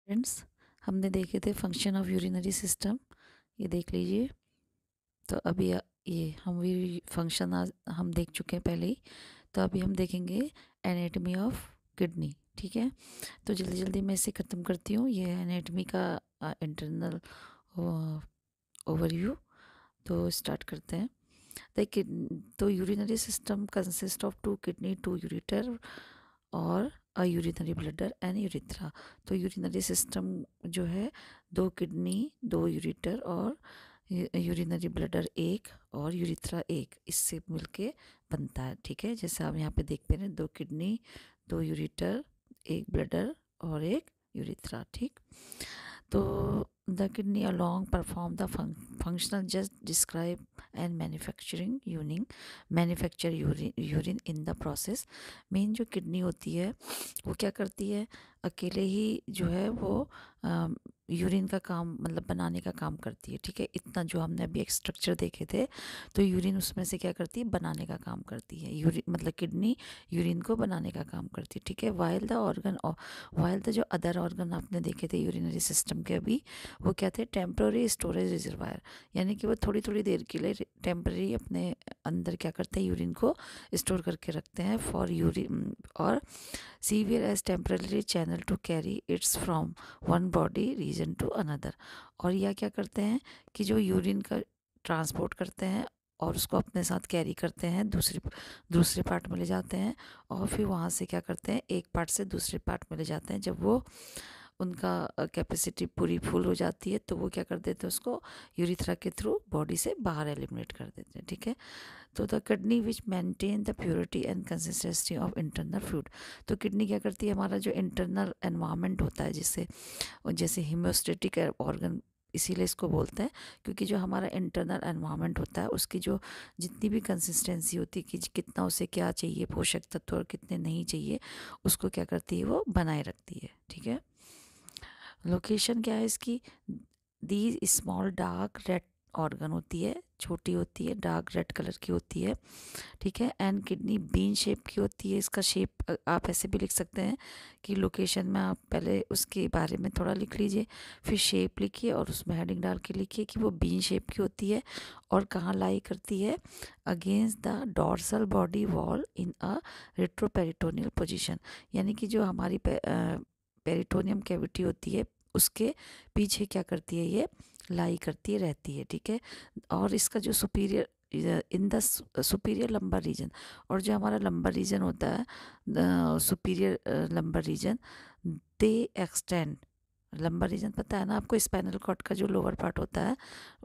Friends, हमने देखे थे फंक्शन ऑफ यूरिनरी सिस्टम। ये देख लीजिए। तो अभी ये हम भी फंक्शन आज हम देख चुके हैं पहले ही। तो अभी हम देखेंगे एनाटॉमी ऑफ किडनी। ठीक है, तो जल्दी जल्दी मैं इसे ख़त्म करती हूँ। ये एनाटॉमी का इंटरनल ओवरव्यू। तो स्टार्ट करते हैं। तो urinary system consist of two kidney, two ureter और a urinary bladder and urethra. तो यूरिनरी सिस्टम जो है, दो किडनी, दो यूरिटर और यूरिनरी ब्लडर एक और यूरिथ्रा एक, इससे मिलके बनता है। ठीक है, जैसे आप यहाँ पे देख पा रहे हैं, दो किडनी, दो यूरिटर, एक ब्लडर और एक यूरिथ्रा। ठीक, तो the kidney along perform the functional just describe and manufacture urine in the process। Main जो किडनी होती है वो क्या करती है, अकेले ही जो है वो यूरिन का काम मतलब बनाने का काम करती है। ठीक है, इतना जो हमने अभी एक स्ट्रक्चर देखे थे, तो यूरिन उसमें से क्या करती है, बनाने का काम करती है। यूरिन मतलब किडनी यूरिन को बनाने का काम करती है। ठीक है, वाइल द जो अदर ऑर्गन आपने देखे थे यूरिनरी सिस्टम के अभी, वो क्या थे, टेम्प्रोरी स्टोरेज रिजर्वायर, यानी कि वो थोड़ी थोड़ी देर के लिए टेम्प्रेरी अपने अंदर क्या करते हैं, यूरिन को स्टोर करके रखते हैं फॉर यूरिन, और severe as temporary channel to carry its from one body region to another. और यह क्या करते हैं कि जो यूरिन का ट्रांसपोर्ट करते हैं और उसको अपने साथ कैरी करते हैं, दूसरे पार्ट में ले जाते हैं, और फिर वहाँ से क्या करते हैं, एक पार्ट से दूसरे पार्ट में ले जाते हैं। जब वो उनका कैपेसिटी पूरी फुल हो जाती है, तो वो क्या कर देते हैं, उसको यूरिथ्रा के थ्रू बॉडी से बाहर एलिमिनेट कर देते हैं। ठीक है, तो the kidney which maintain the purity and consistency of internal fluid. तो किडनी क्या करती है, हमारा जो इंटरनल एनवायरनमेंट होता है, जिससे जैसे हिमोस्टेटिक ऑर्गन इसीलिए इसको बोलते हैं, क्योंकि जो हमारा इंटरनल एनवायरनमेंट होता है, उसकी जो जितनी भी कंसिस्टेंसी होती है कि कितना उसे क्या चाहिए पोषक तत्व और कितने नहीं चाहिए, उसको क्या करती है, वो बनाए रखती है। ठीक है, लोकेशन क्या है इसकी, the small dark red organ होती है, छोटी होती है, डार्क रेड कलर की होती है। ठीक है, एंड किडनी बीन शेप की होती है। इसका शेप आप ऐसे भी लिख सकते हैं कि लोकेशन में आप पहले उसके बारे में थोड़ा लिख लीजिए, फिर शेप लिखिए और उसमें हेडिंग डाल के लिखिए कि वो बीन शेप की होती है और कहाँ लाई करती है, against the dorsal body wall in a retroperitoneal position, यानी कि जो हमारी पेरिटोनियम कैविटी होती है उसके पीछे क्या करती है, ये लाई करती रहती है। ठीक है, और इसका जो superior in the superior lumbar reason, और जो हमारा लंबर रीजन होता है, superior lumbar region, they extend, lumbar region पता है ना आपको, स्पाइनल कॉर्ड का जो लोअर पार्ट होता है,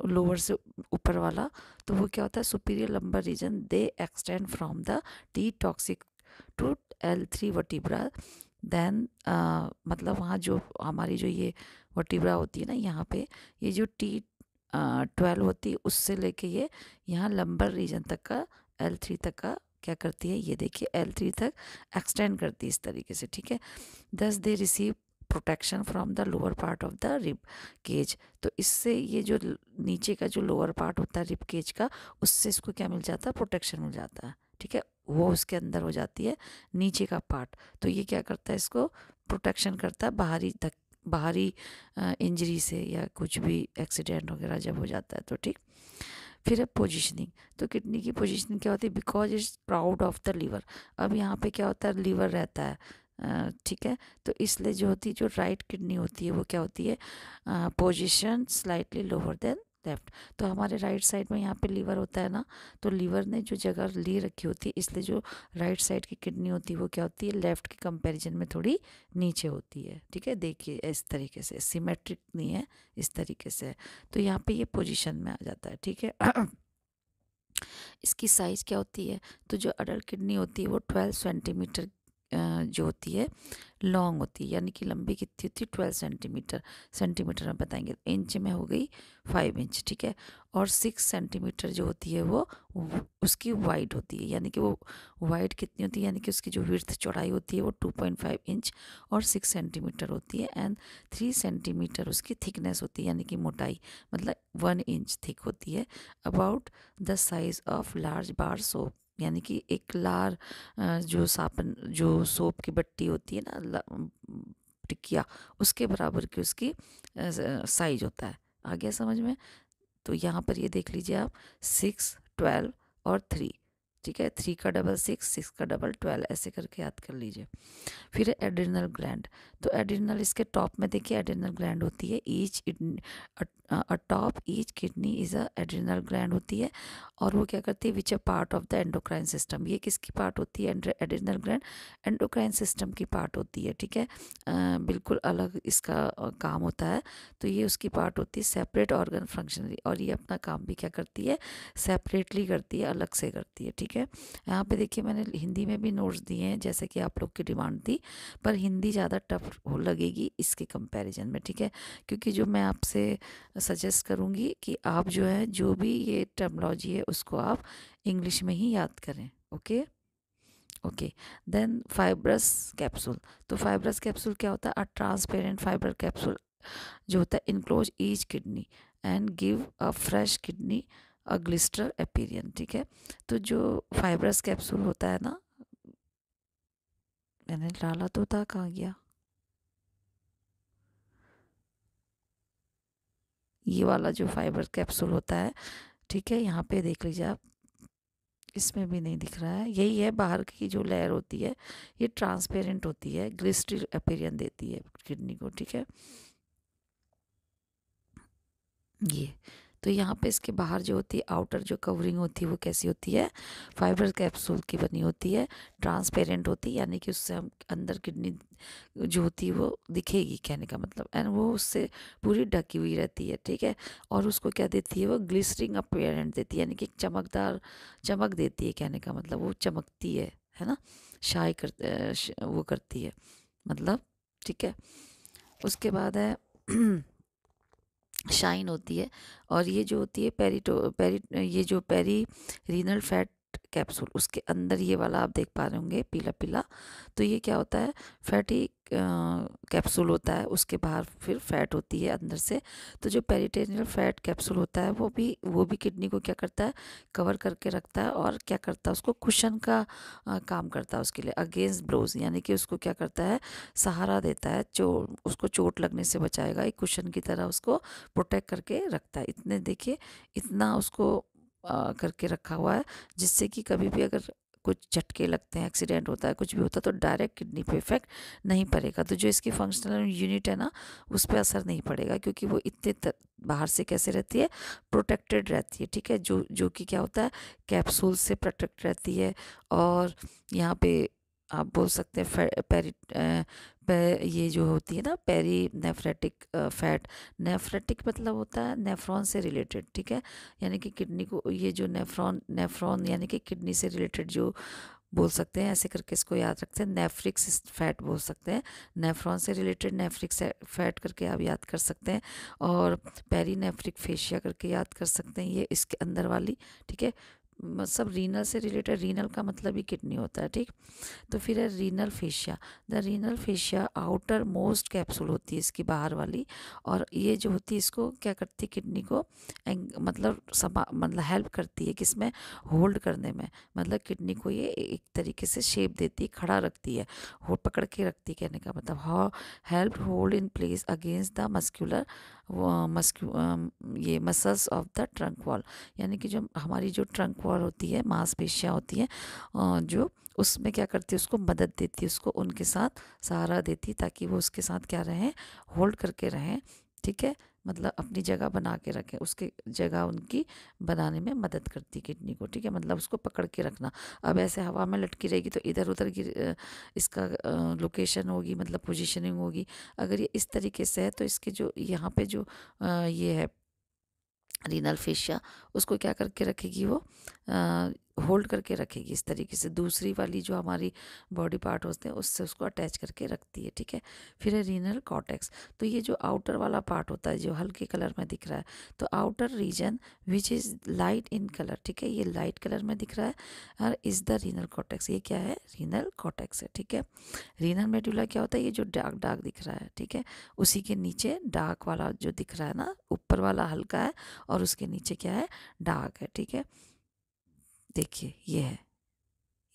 लोअर से ऊपर वाला, तो वो क्या होता है, superior lumbar region, they extend from the T toxic to L3 vertebra. Then मतलब वहाँ जो हमारी जो ये वर्टिब्रा होती है ना, यहाँ पे ये जो T12 होती है, उससे लेके ये यहाँ लंबर रीजन तक का, L3 तक का क्या करती है, ये देखिए L3 तक एक्सटेंड करती है इस तरीके से। ठीक है, thus they receive protection from the lower part of the rib cage. तो इससे ये जो नीचे का जो लोअर पार्ट होता है रिब केज का, उससे इसको क्या मिल जाता है, प्रोटेक्शन मिल जाता है। ठीक है, वो उसके अंदर हो जाती है नीचे का पार्ट। तो ये क्या करता है, इसको प्रोटेक्शन करता है बाहरी इंजरी से या कुछ भी एक्सीडेंट वगैरह जब हो जाता है तो। ठीक, फिर है पोजीशनिंग। तो किडनी की पोजीशनिंग क्या होती है, because it's proud of the liver. अब यहाँ पे क्या होता है, लीवर रहता है, ठीक है, तो इसलिए जो होती है, जो राइट किडनी होती है वो क्या होती है, position slightly lower than left. तो हमारे राइट साइड में यहाँ पे लीवर होता है ना, तो लीवर ने जो जगह ली रखी होती है, इसलिए जो राइट साइड की किडनी होती है वो क्या होती है, लेफ्ट के कंपैरिजन में थोड़ी नीचे होती है। ठीक है, देखिए इस तरीके से, सिमेट्रिक नहीं है, इस तरीके से। तो यहाँ पे ये पोजीशन में आ जाता है। ठीक है, इसकी साइज़ क्या होती है, तो जो अडल्ट किडनी होती है वो 12 सेंटीमीटर जो होती है लॉन्ग होती है, यानी कि लंबी कितनी होती है, 12 सेंटीमीटर। सेंटीमीटर में बताएंगे, इंच में हो गई 5 इंच। ठीक है, और 6 सेंटीमीटर जो होती है वो उसकी वाइड होती है, यानी कि वो वाइड कितनी होती है, यानी कि उसकी जो विड्थ चौड़ाई होती है वो 2.5 इंच और 6 सेंटीमीटर होती है। एंड 3 सेंटीमीटर उसकी थिकनेस होती है, यानी कि मोटाई मतलब 1 इंच थिक होती है। About the size of large bar soap, यानी कि एक लार जो साबुन जो सोप की बट्टी होती है ना, टिकिया उसके बराबर की उसकी साइज होता है। आ गया समझ में? तो यहाँ पर ये देख लीजिए आप 6, 12 और 3, ठीक है। 3 का डबल 6, 6 का डबल 12, ऐसे करके याद कर लीजिए। फिर है एड्रिनल ग्लैंड। तो एड्रिनल इसके टॉप में देखिए एड्रिनल ग्लैंड होती है, each top each kidney is a adrenal gland होती है। और वो क्या करती है, which a part of the endocrine system. ये किसकी पार्ट होती है? एड्रिनल ग्लैंड एंडोक्राइन सिस्टम की पार्ट होती है, ठीक है। बिल्कुल अलग इसका काम होता है। तो ये उसकी पार्ट होती है, सेपरेट ऑर्गन फंक्शनरी, और ये अपना काम भी क्या करती है, सेपरेटली करती है, अलग से करती है, ठीक है। यहाँ पे देखिए मैंने हिंदी में भी नोट्स दिए हैं जैसे कि आप लोग की डिमांड थी, पर हिंदी ज़्यादा टफ हो लगेगी इसके कंपैरिजन में, ठीक है। क्योंकि जो मैं आपसे सजेस्ट करूँगी कि आप जो है जो भी ये टर्मोलॉजी है उसको आप इंग्लिश में ही याद करें। Okay okay. Then fibrous capsule. तो फाइब्रस कैप्सूल क्या होता है? अ ट्रांसपेरेंट फाइबर कैप्सूल जो होता है enclose each kidney and give a fresh kidney a Glister appearance, ठीक है। तो जो फाइब्रस कैप्सूल होता है ना, मैंने डाला तो था, कहाँ गया? ये वाला जो फाइबर कैप्सूल होता है, ठीक है, यहाँ पे देख लीजिए आप, इसमें भी नहीं दिख रहा है, यही है बाहर की जो लेयर होती है, ये ट्रांसपेरेंट होती है, ग्लिस्टर अपीरियंस देती है किडनी को, ठीक है। ये तो यहाँ पे इसके बाहर जो होती है आउटर जो कवरिंग होती है वो कैसी होती है? फाइबर कैप्सूल की बनी होती है, ट्रांसपेरेंट होती है, यानी कि उससे हम अंदर किडनी जो होती है वो दिखेगी, कहने का मतलब, एंड वो उससे पूरी ढकी हुई रहती है, ठीक है। और उसको क्या देती है? वो ग्लिसरिंग अपीयरेंस देती है, यानी कि चमकदार चमक देती है, कहने का मतलब वो चमकती है ना, शाई वो करती है मतलब, ठीक है। उसके बाद है शाइन होती है। और ये जो होती है ये जो पेरी रीनल फैट कैप्सूल, उसके अंदर ये वाला आप देख पा रहे होंगे पीला पीला, तो ये क्या होता है? फैटी कैप्सूल होता है, उसके बाहर फिर फैट होती है अंदर से। तो जो पेरिटोनियल फैट कैप्सूल होता है वो भी किडनी को क्या करता है? कवर करके रखता है, और क्या करता है? उसको कुशन का काम करता है उसके लिए, अगेंस्ट ब्लोज, यानी कि उसको क्या करता है? सहारा देता है, उसको चोट लगने से बचाएगा, एक कुशन की तरह उसको प्रोटेक्ट करके रखता है। इतने देखिए, इतना उसको करके रखा हुआ है, जिससे कि कभी भी अगर कुछ झटके लगते हैं, एक्सीडेंट होता है, कुछ भी होता है, तो डायरेक्ट किडनी पे इफेक्ट नहीं पड़ेगा। तो जो इसकी फंक्शनल यूनिट है ना, उस पर असर नहीं पड़ेगा, क्योंकि वो बाहर से कैसे रहती है? प्रोटेक्टेड रहती है, ठीक है। जो कि क्या होता है? कैप्सूल से प्रोटेक्ट रहती है। और यहाँ पे आप बोल सकते हैं ये जो होती है ना पेरी नेफ्रेटिक फैट, नेफ्रेटिक मतलब होता है नेफ्रॉन से रिलेटेड, ठीक है। यानी कि किडनी को ये जो नेफ्रॉन यानी कि किडनी से रिलेटेड जो बोल सकते हैं, ऐसे करके इसको याद रखते हैं, नेफ्रिक फैट बोल सकते हैं, नेफ्रॉन से रिलेटेड नेफ्रिक फैट करके आप याद कर सकते हैं। और पेरी नेफ्रिक फेशिया करके याद कर सकते हैं, ये इसके अंदर वाली, ठीक है। सब रीनल से रिलेटेड, रीनल का मतलब ही किडनी होता है, ठीक। तो फिर है renal fascia. The renal fascia outer most capsule होती है इसकी बाहर वाली, और ये जो होती है इसको क्या करती है? किडनी को मतलब हेल्प करती है किसमें? होल्ड करने में, मतलब किडनी को ये एक तरीके से शेप देती है, खड़ा रखती है, हो पकड़ के रखती है, कहने का मतलब how help hold in place against the muscular ये muscles of the trunk wall, यानी कि जो हमारी जो ट्रंक वॉल होती है, मांसपेशियाँ होती हैं, जो उसमें क्या करती है? उसको मदद देती है, उसको उनके साथ सहारा देती है, ताकि वो उसके साथ क्या रहें? होल्ड करके रहें, ठीक है। मतलब अपनी जगह बना के रखें, उसके जगह उनकी बनाने में मदद करती है किडनी को, ठीक है। मतलब उसको पकड़ के रखना। अब ऐसे हवा में लटकी रहेगी तो इधर उधर की इसका लोकेशन होगी, मतलब पोजीशनिंग होगी। अगर ये इस तरीके से है तो इसके जो यहाँ पे जो ये है रीनल फेशिया, उसको क्या करके रखेगी? वो होल्ड करके रखेगी इस तरीके से, दूसरी वाली जो हमारी बॉडी पार्ट होते हैं उससे उसको अटैच करके रखती है, ठीक है। फिर है रीनल कॉर्टेक्स। तो ये जो आउटर वाला पार्ट होता है जो हल्के कलर में दिख रहा है, तो outer region which is light in colour, ठीक है, ये लाइट कलर में दिख रहा है, और इज़ द रीनल कॉर्टेक्स। ये क्या है? रीनल कॉर्टेक्स है, ठीक है। रीनल मेडुला क्या होता है? ये जो डार्क डार्क दिख रहा है, ठीक है, उसी के नीचे डार्क वाला जो दिख रहा है ना, ऊपर वाला हल्का है और उसके नीचे क्या है? डार्क है, ठीक है। देखिए ये है,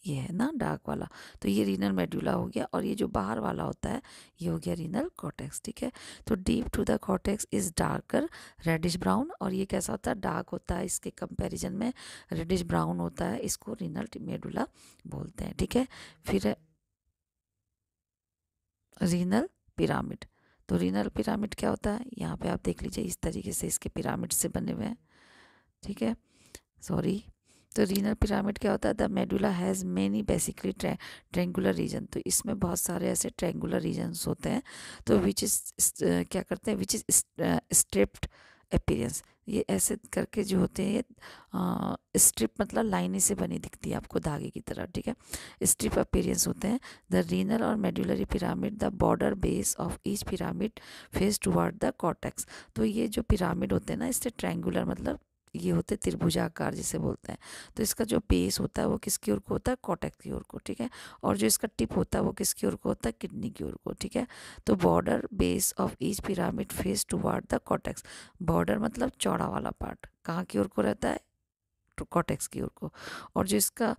ये है ना डार्क वाला, तो ये रीनल मेडुला हो गया। और ये जो बाहर वाला होता है ये हो गया रीनल कॉर्टेक्स, ठीक है। तो deep to the cortex is darker reddish brown, और ये कैसा होता है, डार्क होता है, इसके कंपैरिजन में रेडिश ब्राउन होता है, इसको रीनल मेडुला बोलते हैं, ठीक है। फिर रीनल पिरामिड। तो रीनल पिरामिड क्या होता है, यहाँ पे आप देख लीजिए, इस तरीके से इसके पिरामिड से बने हुए हैं, ठीक है, सॉरी। तो रीनल पिरामिड क्या होता है, the medulla has many basically triangular region, तो इसमें बहुत सारे ऐसे ट्रेंगुलर रीजन्स होते हैं, तो विच इज क्या करते हैं, विच इज स्ट्रिप्ड अपीयरेंस, ये ऐसे करके जो होते हैं ये स्ट्रिप मतलब लाइनें से बनी दिखती है आपको धागे की तरह, ठीक है, स्ट्रिप अपीयरेंस होते हैं। द रीनल और medullary pyramid, the border base of each pyramid face toward the cortex. तो ये जो पिरामिड होते हैं ना, इससे ट्रायंगुलर मतलब ये होते हैं त्रिभुजाकार जिसे बोलते हैं, तो इसका जो बेस होता है वो किसकी ओर को होता है, कॉर्टेक्स की ओर को, ठीक है। और जो इसका टिप होता है वो किसकी ओर को होता है, किडनी की ओर को, ठीक है। तो border base of each pyramid face toward the cortex, border मतलब चौड़ा वाला पार्ट कहाँ की ओर को रहता है, कॉर्टेक्स की ओर को। और जो इसका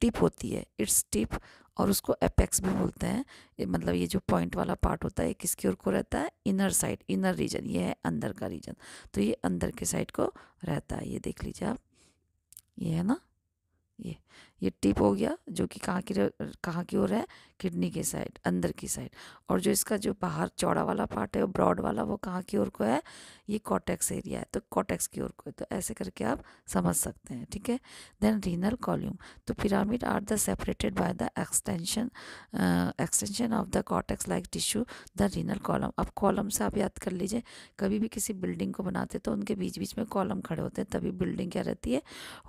टिप होती है, इट्स टिप, और उसको एपेक्स भी बोलते हैं, मतलब ये जो पॉइंट वाला पार्ट होता है किसकी ओर को रहता है, इनर साइड, इनर रीजन, ये है अंदर का रीजन, तो ये अंदर के साइड को रहता है, ये देख लीजिए आप, ये है ना, ये टिप हो गया जो कि कहाँ की ओर है, किडनी के साइड, अंदर की साइड। और जो इसका जो बाहर चौड़ा वाला पार्ट है, वो ब्रॉड वाला, वो कहाँ की ओर को है, ये कॉर्टेक्स एरिया है, तो कॉर्टेक्स की ओर को है, तो ऐसे करके आप समझ सकते हैं, ठीक है। देन रीनल कॉल्यूम, तो pyramid are the separated by the extension of the cortex like tissue, the renal column. अब कॉलम से आप याद कर लीजिए, कभी भी किसी बिल्डिंग को बनाते तो उनके बीच बीच में कॉलम खड़े होते हैं, तभी बिल्डिंग क्या रहती है,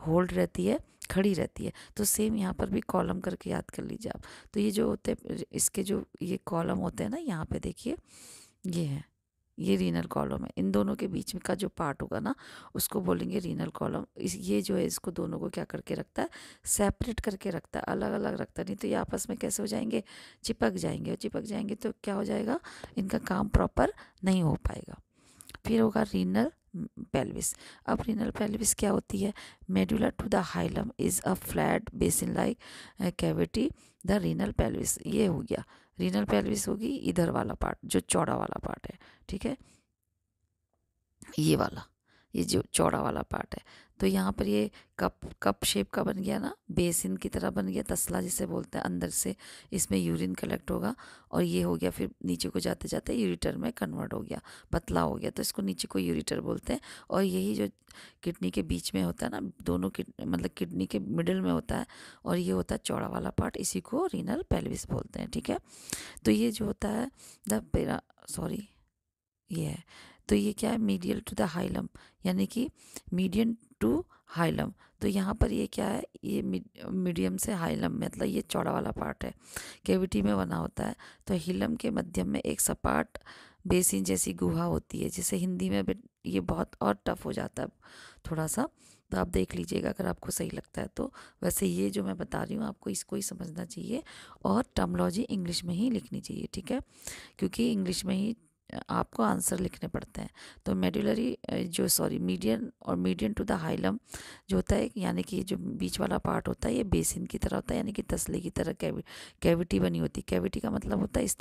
होल्ड रहती है, खड़ी रहती है। तो सेम यहाँ पर भी कॉलम करके याद कर लीजिए आप। तो ये जो होते हैं इसके जो ये कॉलम होते हैं ना, यहाँ पे देखिए ये है, ये रीनल कॉलम है, इन दोनों के बीच में का जो पार्ट होगा ना उसको बोलेंगे रीनल कॉलम। ये जो है इसको दोनों को क्या करके रखता है, सेपरेट करके रखता है, अलग अलग रखता है, नहीं तो ये आपस में कैसे हो जाएंगे, चिपक जाएंगे, और चिपक जाएंगे तो क्या हो जाएगा, इनका काम प्रॉपर नहीं हो पाएगा। फिर होगा रीनल पेल्विस। अब रीनल पेल्विस क्या होती है, medulla to the hilum is a flat basin like cavity, the renal pelvis, ये हो गया रीनल पेल्विस, होगी इधर वाला पार्ट जो चौड़ा वाला पार्ट है, ठीक है, ये वाला, ये जो चौड़ा वाला पार्ट है। तो यहाँ पर ये कप शेप का बन गया ना, बेसिन की तरह बन गया, तसला जिसे बोलते हैं, अंदर से इसमें यूरिन कलेक्ट होगा, और ये हो गया फिर नीचे को जाते जाते यूरिटर में कन्वर्ट हो गया, पतला हो गया, तो इसको नीचे को यूरिटर बोलते हैं। और यही जो किडनी के बीच में होता है ना, दोनों मतलब किडनी के मिडिल में होता है, और ये होता है चौड़ा वाला पार्ट, इसी को रीनल पेल्विस बोलते हैं, ठीक है। तो ये जो होता है ये है, तो ये क्या है, मीडियल टू द हाइलम, यानी कि मीडियन टू हाइलम। तो यहाँ पर ये क्या है, ये मीडियम से हाइलम, मतलब ये चौड़ा वाला पार्ट है, कैविटी में बना होता है। तो हिलम के मध्यम में एक सपाट बेसिन जैसी गुहा होती है, जिसे हिंदी में ये बहुत और टफ हो जाता है थोड़ा सा, तो आप देख लीजिएगा अगर आपको सही लगता है तो। वैसे ये जो मैं बता रही हूँ आपको इसको ही समझना चाहिए, और टर्मोलॉजी इंग्लिश में ही लिखनी चाहिए, ठीक है, क्योंकि इंग्लिश में ही आपको आंसर लिखने पड़ते हैं। तो मेडुलरी मीडियन और मीडियन टू द हाइलम जो होता है, यानी कि जो बीच वाला पार्ट होता है ये बेसिन की तरह होता है, यानी कि तसले की तरह कैविटी बनी होती है। कैविटी का मतलब होता है इस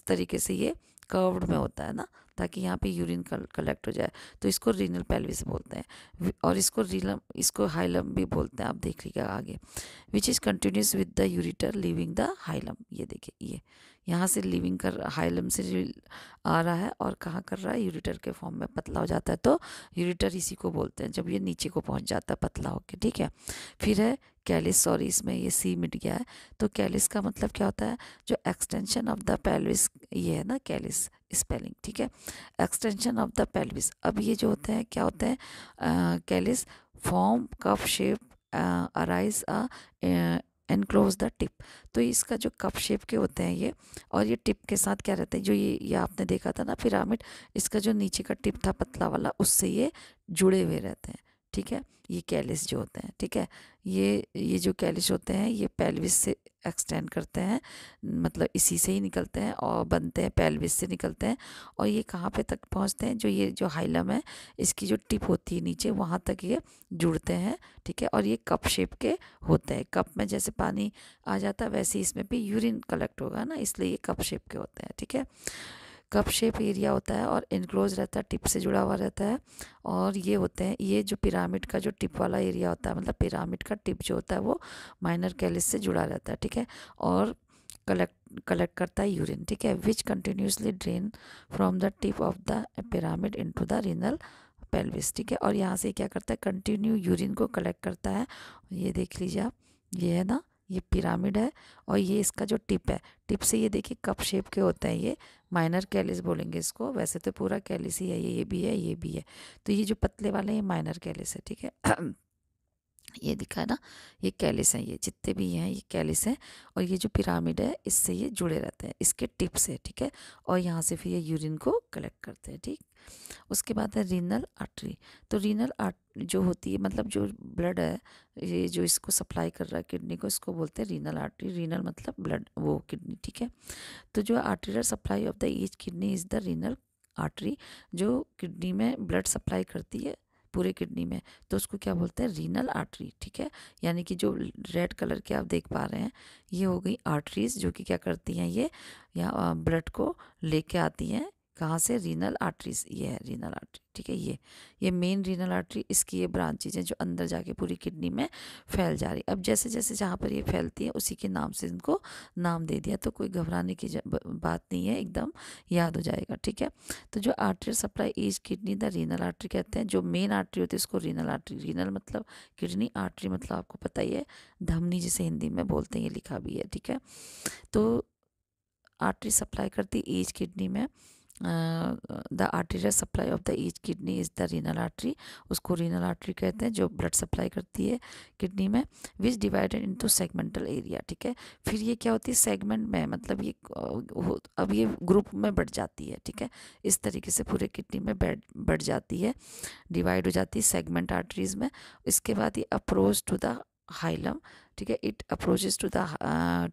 तरीके से ये कर्व्ड में होता है ना, ताकि यहाँ पे यूरिन कलेक्ट हो जाए, तो इसको रीनल पेल्विस बोलते हैं। और इसको हाइलम भी बोलते हैं, आप देख लीजिएगा आगे। Which is continuous with the ureter living the hilum, ये देखिए ये यहाँ से लिविंग कर हाइलम से आ रहा है, और कहाँ कर रहा है, यूरिटर के फॉर्म में पतला हो जाता है, तो यूरिटर इसी को बोलते हैं जब ये नीचे को पहुँच जाता है पतला होके, ठीक है। फिर है कैलिस, सॉरी इसमें ये सी मिट गया है, तो कैलिस का मतलब क्या होता है, जो एक्सटेंशन ऑफ द पेल्विस, ये है ना कैलिस स्पेलिंग, ठीक है, एक्सटेंशन ऑफ द पेल्विस। अब ये जो होते हैं क्या होते हैं, Kallis form cup shape arise enclose the tip. तो इसका जो कप शेप के होते हैं ये, और ये टिप के साथ क्या रहता है, जो ये आपने देखा था ना पिरामिड, इसका जो नीचे का टिप था पतला वाला, उससे ये जुड़े हुए रहते हैं, ठीक है। ये कैलिस जो होते हैं, ठीक है, ये जो कैलिस होते हैं ये पेल्विस से एक्सटेंड करते हैं, मतलब इसी से ही निकलते हैं और बनते हैं, पेल्विस से निकलते हैं। और ये कहाँ पे तक पहुँचते हैं, जो ये जो हाइलम है इसकी जो टिप होती है नीचे, वहाँ तक ये जुड़ते हैं, ठीक है। और ये कप शेप के होते हैं, कप में जैसे पानी आ जाता है वैसे इसमें भी यूरिन कलेक्ट होगा ना, इसलिए ये कप शेप के होते हैं, ठीक है। कप शेप एरिया होता है और इनक्लोज रहता है, टिप से जुड़ा हुआ रहता है। और ये होते हैं, ये जो पिरामिड का जो टिप वाला एरिया होता है, मतलब पिरामिड का टिप जो होता है वो माइनर कैलिस से जुड़ा रहता है, ठीक है। और कलेक्ट करता है यूरिन, ठीक है, which continuously drain from the tip of the pyramid into the renal pelvis, ठीक है। और यहाँ से क्या करता है, कंटिन्यू यूरिन को कलेक्ट करता है। ये देख लीजिए आप, ये है ना, ये पिरामिड है और ये इसका जो टिप है, टिप से ये देखिए कप शेप के होते हैं, ये माइनर कैलिस बोलेंगे इसको, वैसे तो पूरा कैलिस ही है, ये भी है, ये भी है। तो ये जो पतले वाले हैं ये माइनर कैलिस है, ठीक है। ये दिखा है ना, ये कैलिस है, ये जितने भी हैं ये कैलिस है। और ये जो पिरामिड है इससे ये जुड़े रहते हैं, इसके टिप से, ठीक है। और यहाँ से फिर ये यूरिन को कलेक्ट करते हैं, ठीक। उसके बाद है रीनल आर्टरी। तो रीनल आर्ट जो होती है, मतलब जो ब्लड है ये जो इसको सप्लाई कर रहा है किडनी को, इसको बोलते हैं रीनल आर्टरी। रीनल मतलब ब्लड, वो किडनी, ठीक है। तो जो arterial supply of the each kidney is the renal artery, जो किडनी में ब्लड सप्लाई करती है पूरे किडनी में, तो उसको क्या बोलते हैं, रीनल आर्टरी, ठीक है। यानी कि जो रेड कलर के आप देख पा रहे हैं ये हो गई आर्टरीज, जो कि क्या करती हैं, ये या ब्लड को लेके आती हैं, कहाँ से, रीनल आर्टरीज, ये है रीनल आर्टरी, ठीक है। ये मेन रीनल आर्टरी, इसकी ये ब्रांचेज हैं जो अंदर जाके पूरी किडनी में फैल जा रही। अब जैसे जैसे जहाँ पर ये फैलती है उसी के नाम से इनको नाम दे दिया, तो कोई घबराने की बात नहीं है, एकदम याद हो जाएगा, ठीक है। तो जो artery supply each kidney the renal artery कहते हैं, जो मेन आर्टरी होती है उसको रीनल आर्टरी, रीनल मतलब किडनी, आर्टरी मतलब आपको पता ही है धमनी, जिसे हिंदी में बोलते हैं, ये लिखा भी है, ठीक है। तो आर्टरी सप्लाई करती ईच किडनी में, the arterial supply of the each kidney is the renal artery, उसको रीनल आर्टरी कहते हैं, जो ब्लड सप्लाई करती है किडनी में, विच डिवाइडेड इनटू सेगमेंटल एरिया, ठीक है। फिर ये क्या होती है, सेगमेंट में, मतलब ये अब ये ग्रुप में बढ़ जाती है, ठीक है। इस तरीके से पूरे किडनी में बढ़ जाती है, डिवाइड हो जाती है सेगमेंट आर्टरीज में। इसके बाद ये अप्रोच टू द हाइलम, ठीक है, it approaches to the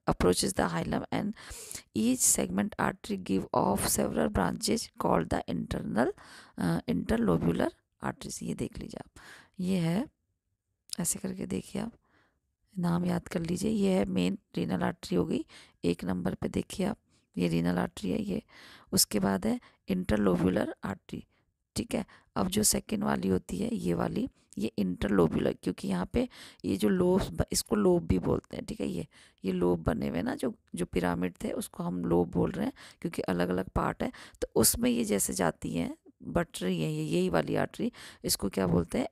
approaches the hilum, and each segment artery give off several branches called the interlobular arteries। ये देख लीजिए आप, ये है, ऐसे करके देखिए आप, नाम याद कर लीजिए। ये है मेन रीनल आर्टरी हो गई, एक नंबर पे देखिए आप, ये रीनल आर्टरी है ये। उसके बाद है इंटरलोब्यूलर आर्टरी, ठीक है। अब जो सेकंड वाली होती है ये वाली, ये इंटरलोब्यूलर, क्योंकि यहाँ पे ये जो लोब, इसको लोब भी बोलते हैं, ठीक है। ये लोब बने हुए ना, जो जो पिरामिड थे उसको हम लोब बोल रहे हैं, क्योंकि अलग अलग पार्ट है, तो उसमें ये जैसे जाती हैं, बट रही है, ये यही वाली आर्टरी, इसको क्या बोलते हैं,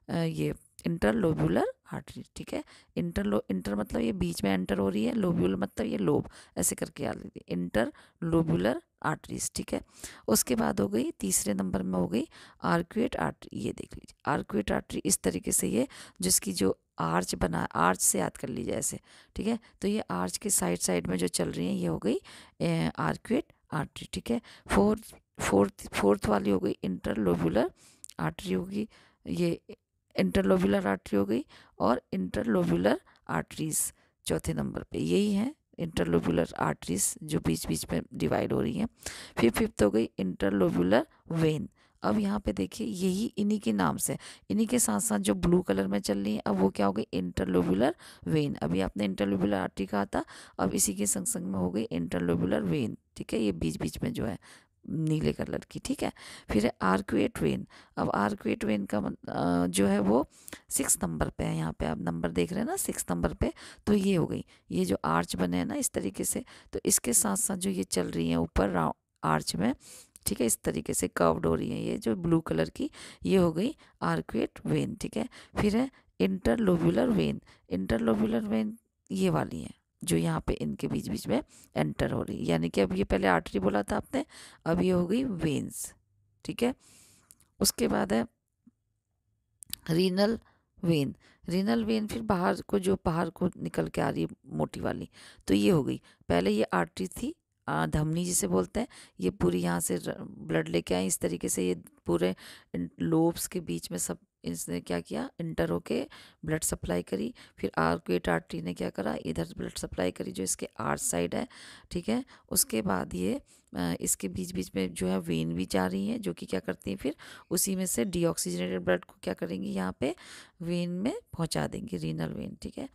ये इंटरलोब्यूलर आर्टरी, ठीक है। इंटर मतलब ये बीच में एंटर हो रही है, लोब्यूल मतलब ये लोब, ऐसे करके याद लीजिए, इंटरलोब्यूलर आर्टरीज, ठीक है। उसके बाद हो गई तीसरे नंबर में हो गई आर्क्वेट आर्टरी। ये देख लीजिए आर्क्वेट आर्टरी, इस तरीके से ये, जिसकी जो आर्च बना, आर्च से याद कर लीजिए ऐसे, ठीक है। तो ये आर्च के साइड साइड में जो चल रही है ये हो गई आर्क्वेट आर्टरी, ठीक है। फोर्थ वाली हो गई इंटरलोब्यूलर आर्टरी होगी, ये इंटरलोब्यूलर आर्टरी हो गई। और इंटरलोब्यूलर आर्टरीज चौथे नंबर पे यही है, इंटरलोब्यूलर आर्टरीज जो बीच बीच में डिवाइड हो रही हैं। फिर फिफ्थ हो गई इंटरलोब्यूलर वेन। अब यहाँ पे देखिए यही इन्हीं के नाम से, इन्हीं के साथ साथ जो ब्लू कलर में चल रही है, अब वो क्या हो गई, इंटरलोब्यूलर वेन। अभी आपने इंटरलोब्यूलर आर्टरी कहा था, अब इसी के संग संग में हो गई इंटरलोब्यूलर वेन, ठीक है। ये बीच बीच में जो है नीले कलर की, ठीक है। फिर है आर्क्वेट वेन। अब आर्क्वेट वेन का जो है वो 6 नंबर पे है, यहाँ पे आप नंबर देख रहे हैं ना 6 नंबर पे, तो ये हो गई, ये जो आर्च बने हैं ना इस तरीके से, तो इसके साथ साथ जो ये चल रही हैं ऊपर आर्च में, ठीक है, इस तरीके से कर्व्ड हो रही है, ये जो ब्लू कलर की, ये हो गई आर्क्वेट वेन, ठीक है। फिर है इंटरलोब्यूलर वेन। इंटरलोब्यूलर वेन ये वाली है जो यहाँ पे इनके बीच बीच में एंटर हो रही है, यानी कि अब ये पहले आर्टरी बोला था आपने, अब ये हो गई वेन्स, ठीक है। उसके बाद है रीनल वेन। रीनल वेन फिर बाहर को, जो बाहर को निकल के आ रही है मोटी वाली, तो ये हो गई, पहले ये आर्टरी थी, धमनी जिसे बोलते हैं, ये पूरी यहाँ से ब्लड लेके आई, इस तरीके से ये पूरे लोब्स के बीच में सब इसने क्या किया, इंटर होके ब्लड सप्लाई करी। फिर आर्कुएट आर्टरी ने क्या करा, इधर ब्लड सप्लाई करी जो इसके आर्च साइड है, ठीक है। उसके बाद ये इसके बीच बीच में जो है वेन भी जा रही हैं, जो कि क्या करती हैं, फिर उसी में से डीऑक्सीजनेटेड ब्लड को क्या करेंगी, यहाँ पे वेन में पहुंचा देंगी, रीनल वेन, ठीक है।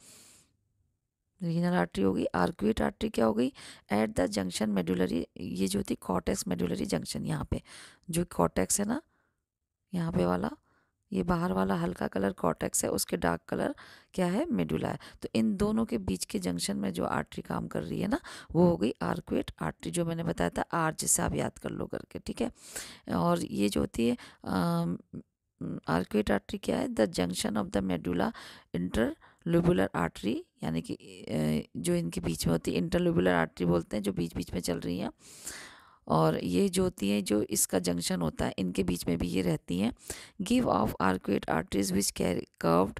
रीनल आर्टरी हो गई। आर्कुएट आर्टरी क्या हो गई, एट द जंक्शन मेडुलरी, ये जो थी कॉर्टेक्स मेडुलरी जंक्शन, यहाँ पे जो कॉर्टेक्स है ना, यहाँ पे वाला, ये बाहर वाला हल्का कलर कॉर्टेक्स है, उसके डार्क कलर क्या है, मेडुला है। तो इन दोनों के बीच के जंक्शन में जो आर्टरी काम कर रही है ना, वो हो गई आर्कुएट आर्टरी, जो मैंने बताया था आर, जिसे आप याद कर लो करके, ठीक है। और ये जो होती है आर्कुएट आर्टरी क्या है, the junction of the medulla interlobular artery, यानी कि जो इनके बीच में होती है इंटरलोबुलर आर्टरी बोलते हैं, जो बीच बीच में चल रही हैं। और ये जो होती है, जो इसका जंक्शन होता है, इनके बीच में भी ये रहती हैं। Give of arcuate arteries which carry curved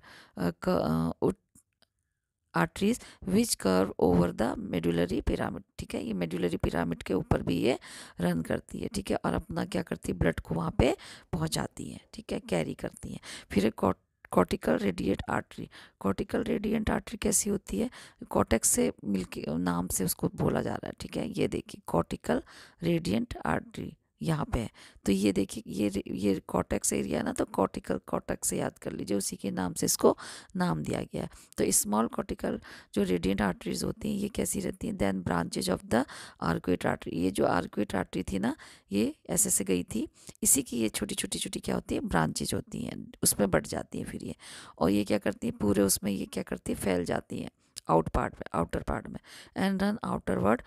arteries which curve over the medullary pyramid, ठीक है। ये मेडुलरी पिरामिड के ऊपर भी ये रन करती है, ठीक है। और अपना क्या करती है, ब्लड को वहाँ पे पहुँचाती है, ठीक है, कैरी करती है। फिर एक cortical radiate artery. Cortical radiant artery कैसी होती है, कॉर्टेक्स से मिलके नाम से उसको बोला जा रहा है, ठीक है। ये देखिए कॉर्टिकल रेडिएंट आर्टरी यहाँ पे है। तो ये देखिए ये कॉर्टेक्स एरिया है ना, तो कॉर्टिकल कॉर्टेक्स से याद कर लीजिए, उसी के नाम से इसको नाम दिया गया है। तो स्मॉल कॉर्टिकल जो रेडिएंट आर्टरीज होती हैं, ये कैसी रहती हैं, then branches of the arcuate artery. ये जो आर्कुएट आर्टरी थी ना, ये ऐसे गई थी, इसी की ये छोटी छोटी छोटी क्या होती है, ब्रांचेज होती हैं, उसमें बढ़ जाती हैं फिर ये। और ये क्या करती हैं, पूरे उसमें ये क्या करती है, फैल जाती हैं आउटर पार्ट में, and run outward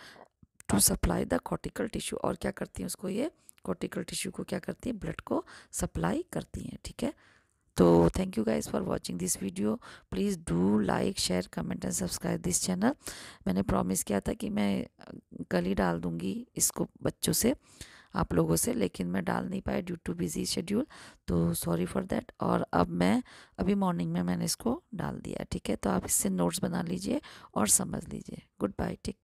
to supply the cortical tissue. और क्या करती हैं उसको, ये कॉर्टिकल टिश्यू को क्या करती हैं, ब्लड को सप्लाई करती हैं, ठीक है। तो thank you guys for watching this video. Please do like, share, comment and subscribe this channel. मैंने प्रॉमिस किया था कि मैं कल ही डाल दूँगी इसको बच्चों से, आप लोगों से, लेकिन मैं डाल नहीं पाया ड्यू टू बिजी शेड्यूल, तो सॉरी फॉर दैट। और अब मैं अभी मॉर्निंग में मैंने इसको डाल दिया, ठीक है। तो आप इससे नोट्स बना लीजिए और समझ लीजिए। Good bye, take